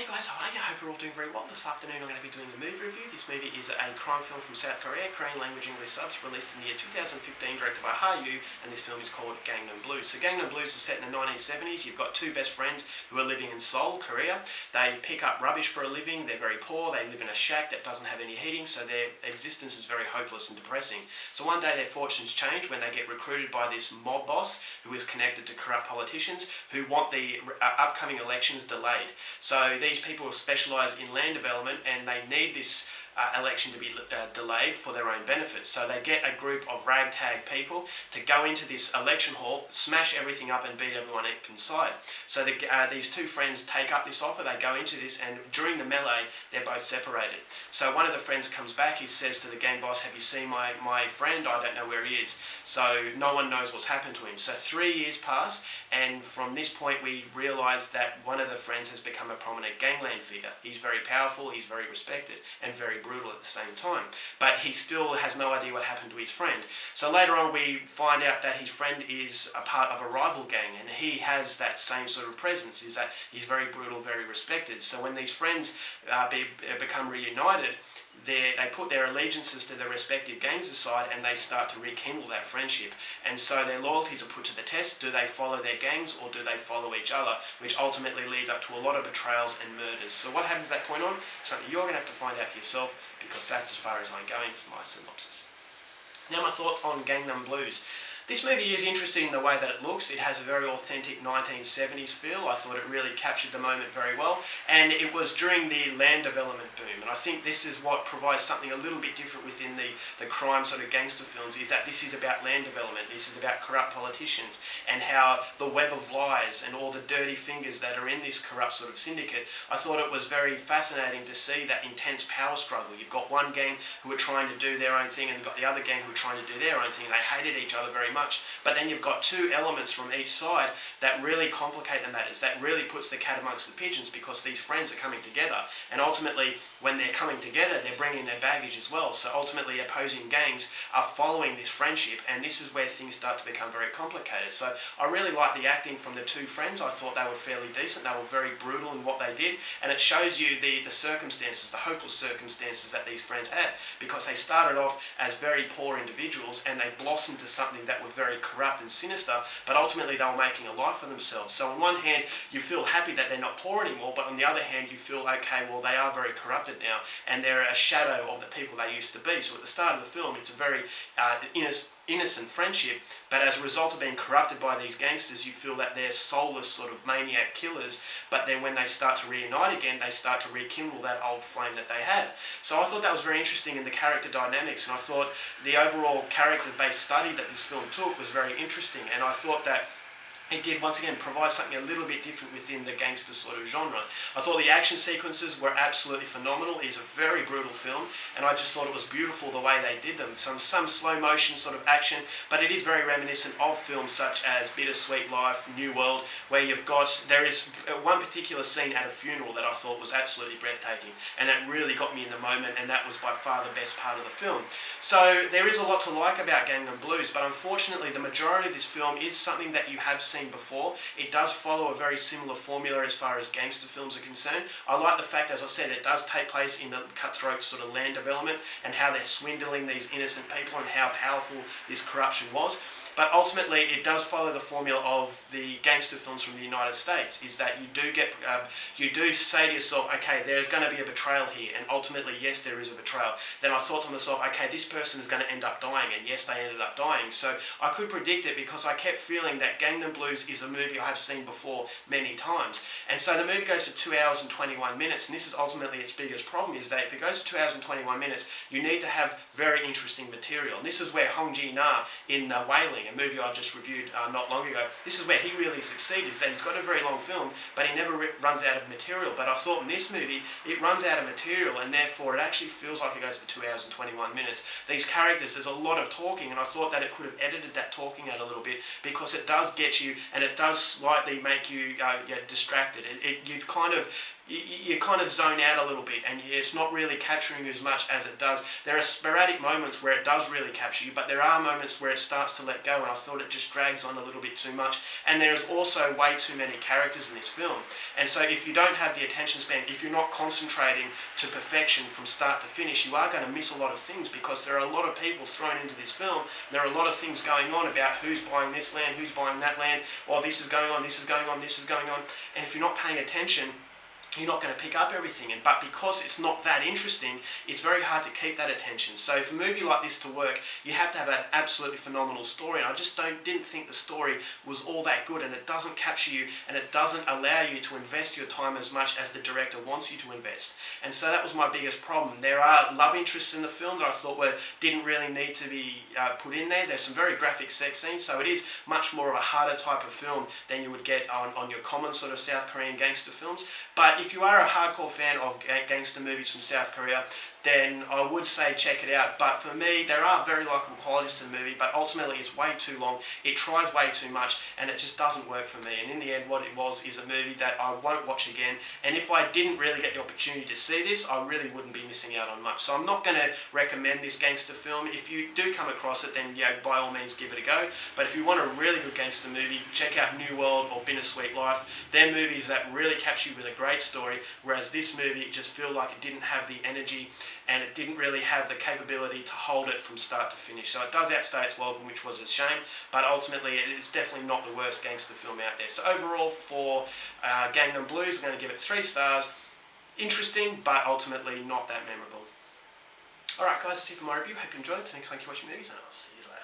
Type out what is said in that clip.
guys, how are you? I hope you're all doing very well. This afternoon I'm going to be doing a movie review. This movie is a crime film from South Korea, Korean language English subs, released in the year 2015, directed by Ha-Yu, and this film is called Gangnam Blues. So Gangnam Blues is set in the 1970s. You've got two best friends who are living in Seoul, Korea. They pick up rubbish for a living. They're very poor. They live in a shack that doesn't have any heating, so their existence is very hopeless and depressing. So one day their fortunes change when they get recruited by this mob boss who is connected to corrupt politicians who want the upcoming elections delayed. So these people specialise in land development and they need this election to be delayed for their own benefit. So they get a group of ragtag people to go into this election hall, smash everything up and beat everyone up inside. So these two friends take up this offer, they go into this, and during the melee they're both separated. So one of the friends comes back, he says to the gang boss, "Have you seen my friend? I don't know where he is." So no one knows what's happened to him. So 3 years pass, and from this point we realise that one of the friends has become a prominent gangland figure. He's very powerful, he's very respected, and very brutal at the same time, but he still has no idea what happened to his friend. So later on we find out that his friend is a part of a rival gang, and he has that same sort of presence, is that he's very brutal, very respected. So when these friends become reunited, they put their allegiances to their respective gangs aside and they start to rekindle that friendship. And so their loyalties are put to the test. Do they follow their gangs or do they follow each other? Which ultimately leads up to a lot of betrayals and murders. So what happens from that point on? Something you're going to have to find out for yourself, because that's as far as I'm going for my synopsis. Now my thoughts on Gangnam Blues. This movie is interesting in the way that it looks. It has a very authentic 1970s feel. I thought it really captured the moment very well. And it was during the land development boom. And I think this is what provides something a little bit different within the crime sort of gangster films, is that this is about land development. This is about corrupt politicians and how the web of lies and all the dirty fingers that are in this corrupt sort of syndicate. I thought it was very fascinating to see that intense power struggle. You've got one gang who are trying to do their own thing, and you've got the other gang who are trying to do their own thing. They hated each other very much. But then you've got two elements from each side that really complicate the matters, that really puts the cat amongst the pigeons, because these friends are coming together, and ultimately when they're coming together they're bringing their baggage as well. So ultimately opposing gangs are following this friendship, and this is where things start to become very complicated. So I really like the acting from the two friends. I thought they were fairly decent. They were very brutal in what they did, and it shows you the circumstances, the hopeless circumstances that these friends had, because they started off as very poor individuals and they blossomed to something that were very corrupt and sinister, but ultimately they were making a life for themselves. So on one hand you feel happy that they're not poor anymore, but on the other hand you feel, okay, well they are very corrupted now and they're a shadow of the people they used to be. So at the start of the film it's a very innocent friendship, but as a result of being corrupted by these gangsters you feel that they're soulless sort of maniac killers, but then when they start to reunite again they start to rekindle that old flame that they had. So I thought that was very interesting in the character dynamics, and I thought the overall character-based study that this film took was very interesting, and I thought that it did once again provide something a little bit different within the gangster sort of genre. I thought the action sequences were absolutely phenomenal. It's a very brutal film, and I just thought it was beautiful the way they did them. Some slow motion sort of action, but it is very reminiscent of films such as Bittersweet Life, New World, where there is one particular scene at a funeral that I thought was absolutely breathtaking, and that really got me in the moment, and that was by far the best part of the film. So there is a lot to like about Gangnam Blues, but unfortunately the majority of this film is something that you have seen before. It does follow a very similar formula as far as gangster films are concerned. I like the fact, as I said, it does take place in the cutthroat sort of land development and how they're swindling these innocent people and how powerful this corruption was. But ultimately it does follow the formula of the gangster films from the United States, is that you do say to yourself, okay, there's going to be a betrayal here, and ultimately yes, there is a betrayal. Then I thought to myself, okay, this person is going to end up dying, and yes, they ended up dying. So I could predict it, because I kept feeling that Gangnam Blues is a movie I have seen before many times. And so the movie goes to 2 hours and 21 minutes, and this is ultimately its biggest problem, is that if it goes to 2 hours and 21 minutes, you need to have very interesting material. And this is where Hong Ji-na in Wailing, a movie I just reviewed not long ago, this is where he really succeeded, is that he's got a very long film, but he never runs out of material. But I thought in this movie, it runs out of material, and therefore it actually feels like it goes for 2 hours and 21 minutes. These characters, there's a lot of talking, and I thought that it could have edited that talking out a little bit, because it does get you and it does slightly make you distracted. You kind of zone out a little bit, and it's not really capturing you as much as it does. There are sporadic moments where it does really capture you, but there are moments where it starts to let go, and I thought it just drags on a little bit too much. And there is also way too many characters in this film. And so if you don't have the attention span, if you're not concentrating to perfection from start to finish, you are going to miss a lot of things, because there are a lot of people thrown into this film. There are a lot of things going on about who's buying this land, who's buying that land, or this is going on, this is going on, this is going on. And if you're not paying attention, you're not going to pick up everything. But because it's not that interesting, it's very hard to keep that attention. So for a movie like this to work, you have to have an absolutely phenomenal story, and I just didn't think the story was all that good, and it doesn't capture you, and it doesn't allow you to invest your time as much as the director wants you to invest. And so that was my biggest problem. There are love interests in the film that I thought didn't really need to be put in there. There's some very graphic sex scenes, so it is much more of a harder type of film than you would get on your common sort of South Korean gangster films. But if you are a hardcore fan of gangster movies from South Korea, then I would say check it out. But for me, there are very likeable qualities to the movie, but ultimately it's way too long, it tries way too much, and it just doesn't work for me. And in the end, what it was is a movie that I won't watch again, and if I didn't really get the opportunity to see this, I really wouldn't be missing out on much. So I'm not going to recommend this gangster film. If you do come across it, then by all means give it a go. But if you want a really good gangster movie, check out New World or Bittersweet Life. They're movies that really capture you with a great story, whereas this movie, it just felt like it didn't have the energy, and it didn't really have the capability to hold it from start to finish. So it does outstay its welcome, which was a shame, but ultimately it's definitely not the worst gangster film out there. So overall, for Gangnam Blues, I'm going to give it 3 stars. Interesting, but ultimately not that memorable. Alright guys, that's it for my review. Hope you enjoyed it. Thanks for watching movies, and I'll see you later.